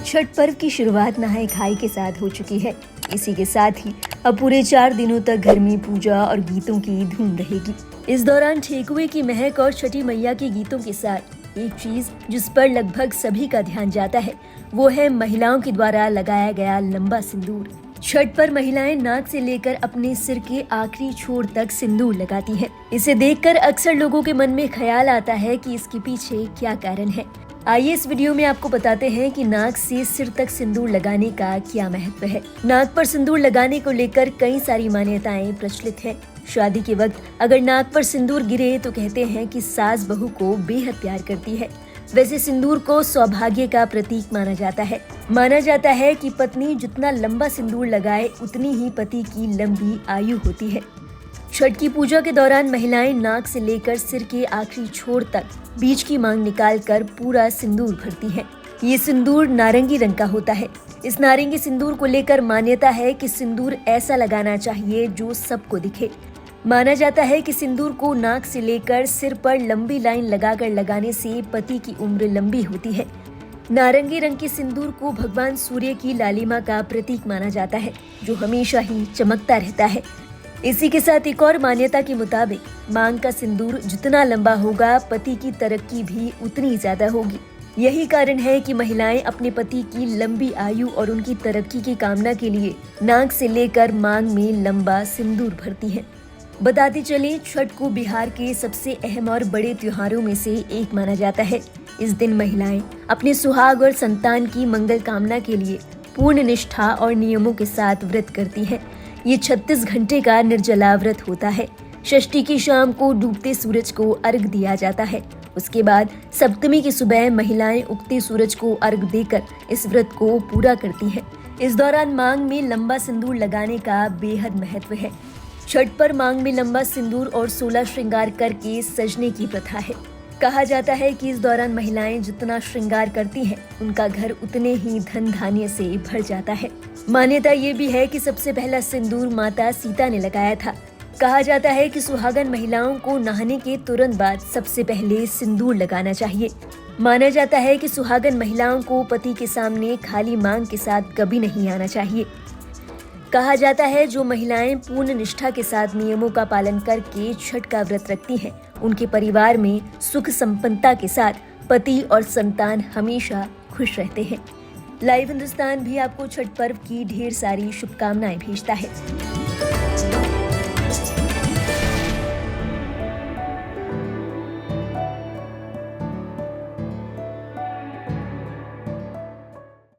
छठ पर्व की शुरुआत नहाय खाई के साथ हो चुकी है। इसी के साथ ही अब पूरे 4 दिनों तक घर में पूजा और गीतों की धूम रहेगी। इस दौरान ठेकुए की महक और छठी मैया के गीतों के साथ एक चीज जिस पर लगभग सभी का ध्यान जाता है वो है महिलाओं के द्वारा लगाया गया लंबा सिंदूर। छठ पर महिलाएं नाक से लेकर अपने सिर के आखिरी छोर तक सिंदूर लगाती हैं। इसे देखकर अक्सर लोगों के मन में ख्याल आता है कि इसके पीछे क्या कारण है। आइए इस वीडियो में आपको बताते हैं कि नाक से सिर तक सिंदूर लगाने का क्या महत्व है। नाक पर सिंदूर लगाने को लेकर कई सारी मान्यताएं प्रचलित है। शादी के वक्त अगर नाक पर सिंदूर गिरे तो कहते हैं कि सास बहू को बेहद प्यार करती है। वैसे सिंदूर को सौभाग्य का प्रतीक माना जाता है। माना जाता है कि पत्नी जितना लंबा सिंदूर लगाए उतनी ही पति की लंबी आयु होती है। छठ की पूजा के दौरान महिलाएं नाक से लेकर सिर के आखिरी छोर तक बीच की मांग निकालकर पूरा सिंदूर भरती हैं। ये सिंदूर नारंगी रंग का होता है। इस नारंगी सिंदूर को लेकर मान्यता है कि सिंदूर ऐसा लगाना चाहिए जो सबको दिखे। माना जाता है कि सिंदूर को नाक से लेकर सिर पर लंबी लाइन लगाकर लगाने से पति की उम्र लंबी होती है। नारंगी रंग के सिंदूर को भगवान सूर्य की लालिमा का प्रतीक माना जाता है जो हमेशा ही चमकता रहता है। इसी के साथ एक और मान्यता के मुताबिक मांग का सिंदूर जितना लंबा होगा पति की तरक्की भी उतनी ज्यादा होगी। यही कारण है कि महिलाएं अपने पति की लंबी आयु और उनकी तरक्की की कामना के लिए नाक से लेकर मांग में लंबा सिंदूर भरती हैं। बताते चले छठ को बिहार के सबसे अहम और बड़े त्योहारों में से एक माना जाता है। इस दिन महिलाएं अपने सुहाग और संतान की मंगल कामना के लिए पूर्ण निष्ठा और नियमों के साथ व्रत करती हैं। ये 36 घंटे का निर्जला व्रत होता है। षष्ठी की शाम को डूबते सूरज को अर्घ दिया जाता है। उसके बाद सप्तमी की सुबह महिलाएं उगते सूरज को अर्घ देकर इस व्रत को पूरा करती हैं। इस दौरान मांग में लंबा सिंदूर लगाने का बेहद महत्व है। छठ पर मांग में लंबा सिंदूर और 16 श्रृंगार करके सजने की प्रथा है। कहा जाता है कि इस दौरान महिलाएं जितना श्रृंगार करती हैं, उनका घर उतने ही धन धान्य से भर जाता है। मान्यता ये भी है कि सबसे पहला सिंदूर माता सीता ने लगाया था। कहा जाता है कि सुहागन महिलाओं को नहाने के तुरंत बाद सबसे पहले सिंदूर लगाना चाहिए। माना जाता है कि सुहागन महिलाओं को पति के सामने खाली मांग के साथ कभी नहीं आना चाहिए। कहा जाता है जो महिलाएं पूर्ण निष्ठा के साथ नियमों का पालन करके छठ का व्रत रखती हैं, उनके परिवार में सुख संपन्नता के साथ पति और संतान हमेशा खुश रहते हैं। लाइव हिंदुस्तान भी आपको छठ पर्व की ढेर सारी शुभकामनाएं भेजता है।